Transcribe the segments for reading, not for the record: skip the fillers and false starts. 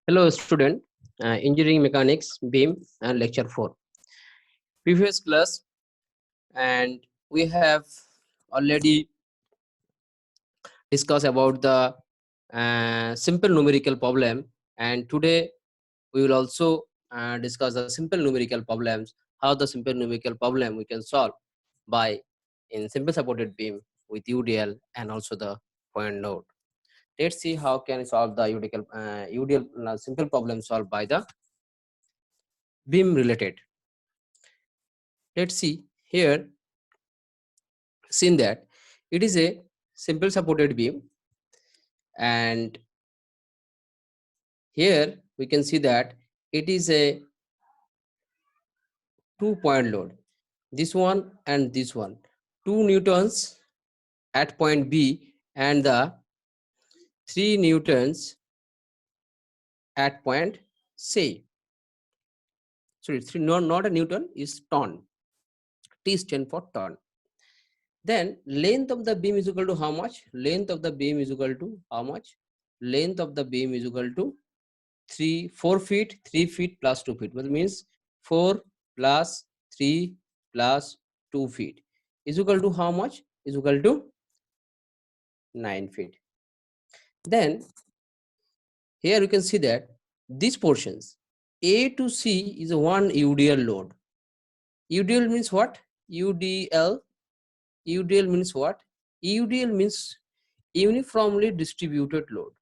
Hello, student. Engineering Mechanics, BEAM, and Lecture 4. Previous class, and we have already discussed about the simple numerical problem, and today we will also discuss the simple numerical problems. How the simple numerical problem we can solve by in simple supported beam with UDL and also the point node. Let's see how can we solve the UDL simple problem solved by the beam related. Let's see here, seen that it is a simple supported beam, and here we can see that it is a 2-point load, this one and this one, 2 newtons at point B and the 3 newtons at point C. Sorry, three, no, not a newton, is ton. T stand for ton. Then length of the beam is equal to how much? Length of the beam is equal to how much? Length of the beam is equal to 4 feet, 3 feet plus 2 feet, which means 4 plus 3 plus 2 feet is equal to how much? Is equal to 9 feet. Then here you can see that these portions A to C is a one UDL load. UDL means what? UDL means what? UDL means uniformly distributed load.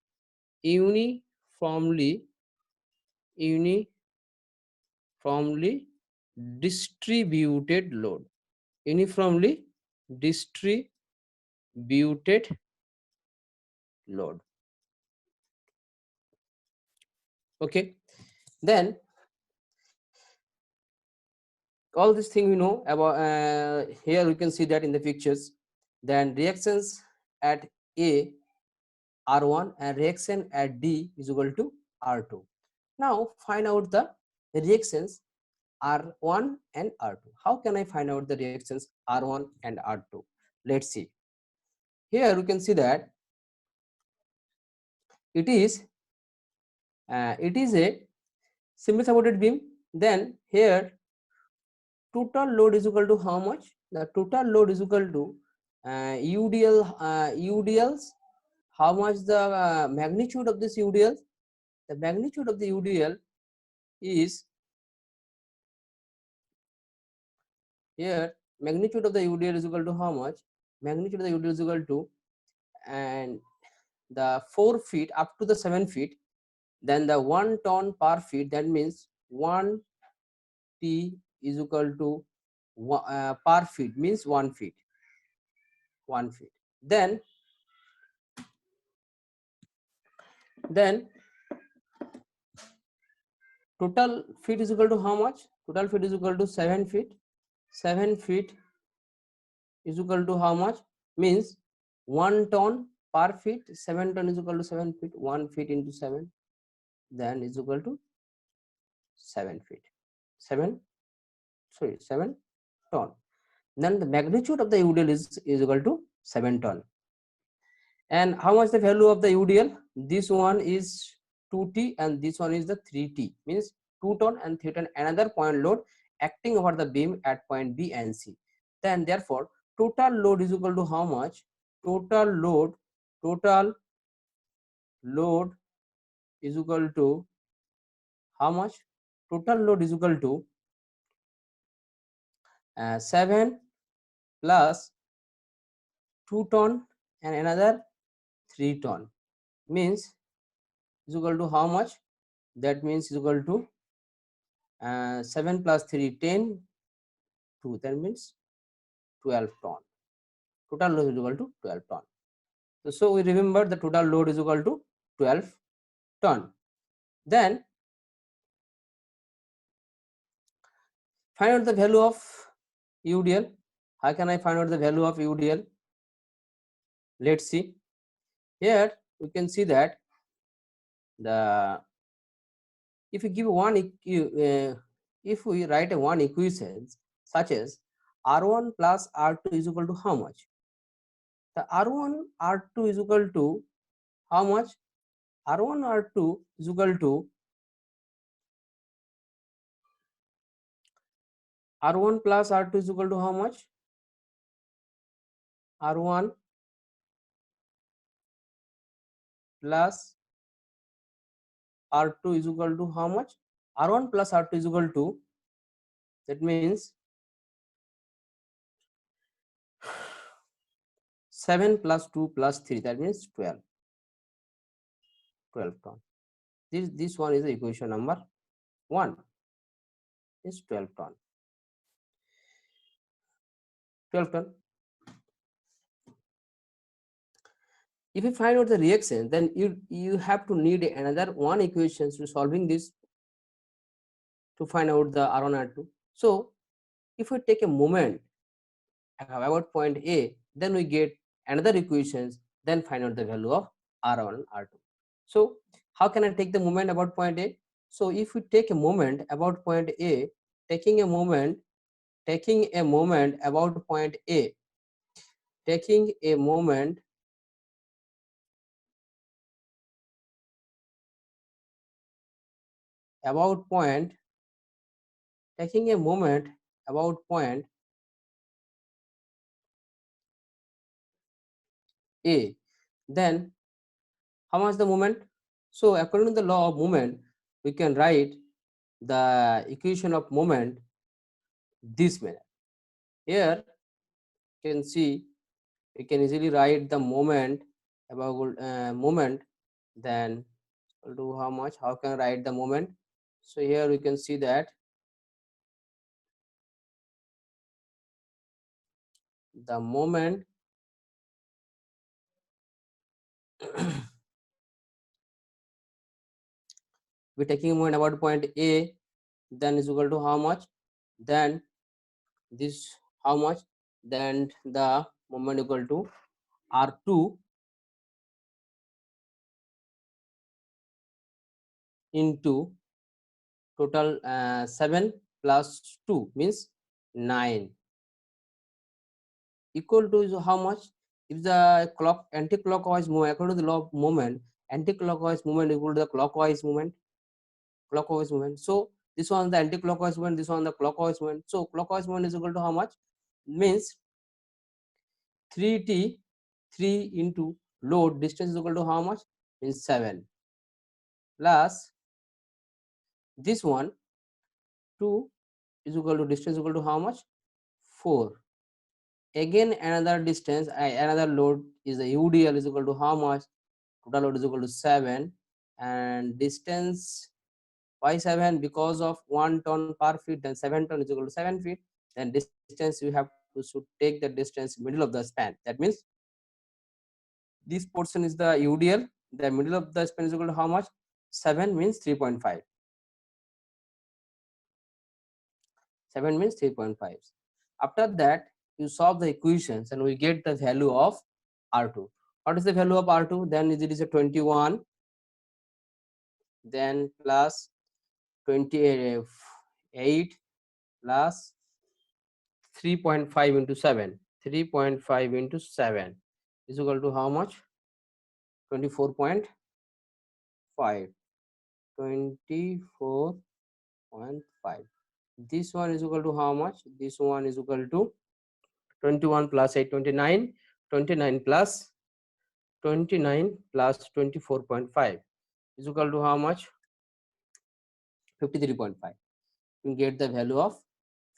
Uniformly distributed load. Uniformly distributed load. Okay, then all this thing we know about. Here we can see that in the pictures. Then reactions at A R1 and reaction at D is equal to R2. Now find out the reactions R1 and R2. How can I find out the reactions R1 and R2? Let's see. Here you can see that it is a simple supported beam. Then here total load is equal to how much? The total load is equal to UDLs. How much the magnitude of this UDL? The magnitude of the UDL is here. Magnitude of the UDL is equal to how much? Magnitude of the UDL is equal to, and the 4 feet up to the 7 feet, then the 1 ton per feet, that means 1 T is equal to per feet, means 1 feet. Then total feet is equal to how much? Total feet is equal to 7 feet. 7 feet is equal to how much? Means 1 ton per feet. 7 ton is equal to 7 feet. 1 feet into 7, then is equal to 7 feet. 7 ton. Then the magnitude of the UDL is equal to 7 ton. And how much the value of the UDL? This one is 2T and this one is the 3T, means 2 ton and 3 ton, another point load acting over the beam at point B and C. Then therefore total load is equal to how much? Total load is equal to how much? Total load is equal to 7 plus 2 ton and another 3 ton, means is equal to how much? That means is equal to 7 plus 3, 10, 2, that means 12 ton. Total load is equal to 12 ton. So we remember the total load is equal to 12 ton. Then find out the value of UDL. How can I find out the value of UDL? Let's see. Here we can see that the if you give if we write a one equation such as R1 plus R2 is equal to how much? The R1 R2 is equal to how much? R1 R2 is equal to R1 plus R2 is equal to how much? R1 plus R2 is equal to how much? R1 plus R2 is equal to, that means 7 plus 2 plus 3, that means 12 ton. This one is the equation number 1, is 12 ton. 12 ton. If you find out the reaction, then you have to need another one equations to solving this to find out the R1 R2. So if we take a moment about point A, then we get another equations, then find out the value of R1 R2. So how can I take the moment about point A? So if we take a moment about point A, taking a moment about point A, taking a moment about point, taking a moment about point A, then how much the moment? So according to the law of moment, we can write the equation of moment this manner. Here you can see, we can easily write the moment about moment, then do how much, how can I write the moment? So here we can see that the moment we taking a moment about point A, then is equal to how much, then this how much, then the moment equal to R2 into total 7 plus 2 means 9 equal to is how much? If the clock anti-clockwise movement, according to the law of moment, anti-clockwise movement equal to the clockwise movement, clockwise movement. So this one the anti-clockwise movement, this one the clockwise movement. So clockwise movement is equal to how much? Means 3t, 3 into load distance is equal to how much? Means 7 plus this one 2 is equal to distance equal to how much? 4. Again another distance, another load is the UDL is equal to how much? Total load is equal to 7, and distance why 7? Because of 1 ton per feet, then 7 ton is equal to 7 feet. Then distance you have to should take the distance middle of the span. That means this portion is the UDL, the middle of the span is equal to how much? 7 means 3.5. 7 means 3.5. After that, you solve the equations and we get the value of R2. What is the value of R2? Then it is a 21, then plus 28 plus 3.5 into 7. 3.5 into 7 is equal to how much? 24.5. 24.5. This one is equal to how much? This one is equal to 21 plus 8, 29. 29 plus 29 plus 24.5 is equal to how much? 53.5. You get the value of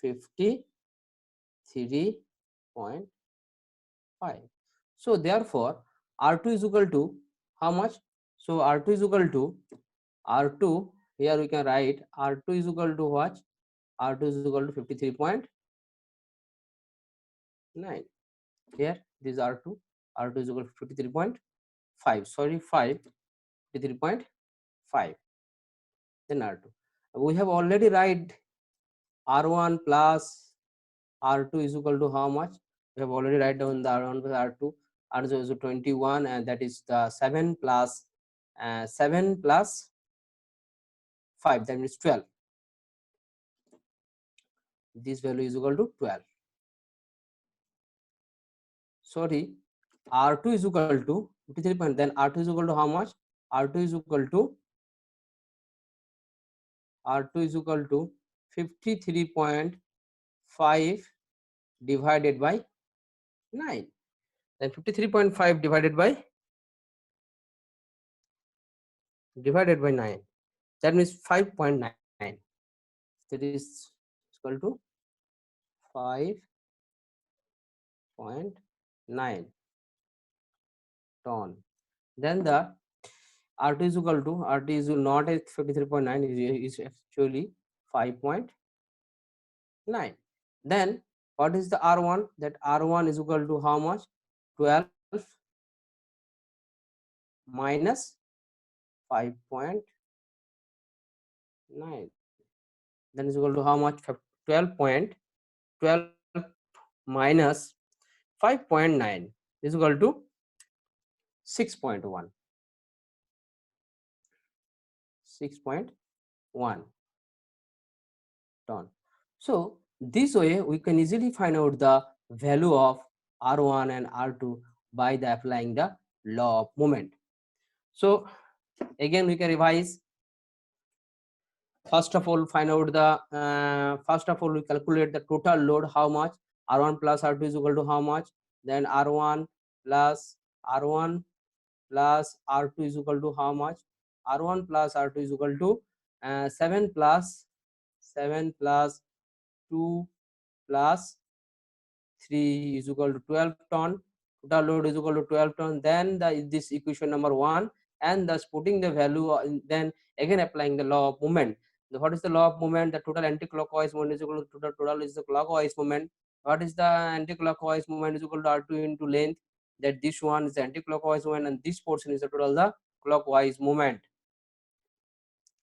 53.5. So therefore R2 is equal to how much? So R2 is equal to R2, here we can write R2 is equal to what? R2 is equal to 53.9. Here this R2, R2 is equal to 53.5, sorry 5, 53.5. Then R2. We have already write R1 plus R2 is equal to how much? We have already write down the R1 plus R2. R2 is 21, and that is the 7 plus 7 plus 5, that means 12. This value is equal to 12. Sorry, R2 is equal to 53 point, then R2 is equal to how much? R2 is equal to 53.5 divided by 9. Then 53.5 divided by 9. That means 5.9. That is equal to 5.9 ton. Then the R2 is equal to, RT is not at 53.9, is actually 5.9. Then what is the R1? That R1 is equal to how much? 12 minus 5.9. Then is equal to how much? 12 minus 5.9 is equal to 6.1. 6.1 ton. So this way we can easily find out the value of R1 and R2 by the applying the law of moment. So again we can revise. First of all, find out the first of all we calculate the total load, how much. R1 plus R2 is equal to how much? Then R1 plus R2 is equal to how much? R1 plus R2 is equal to 7 plus 2 plus 3 is equal to 12 ton. Total load is equal to 12 ton. Then this equation number 1, and thus putting the value, then again applying the law of movement. What is the law of movement? The total anti-clockwise movement is equal to total is the clockwise movement. What is the anti-clockwise movement? Is equal to R2 into length. That this one is the anti-clockwise movement, and this portion is the total the clockwise movement.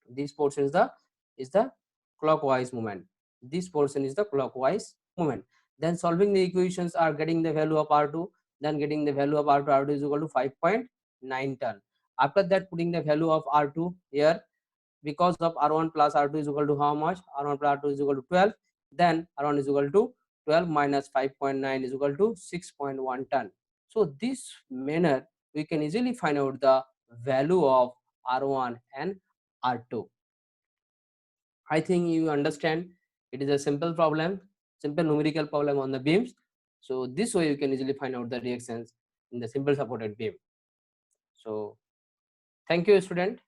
This portion is the clockwise movement. This portion is the clockwise movement. Then solving the equations are getting the value of R2, then getting the value of R2 is equal to 5.9 ton. After that, putting the value of R2 here, because of R1 plus R2 is equal to how much? R1 plus R2 is equal to 12. Then R1 is equal to 12 minus 5.9 is equal to 6.1 ton. So this manner we can easily find out the value of R1 and R2. I think you understand. It is a simple problem, simple numerical problem on the beams. So this way you can easily find out the reactions in the simple supported beam. So thank you, student.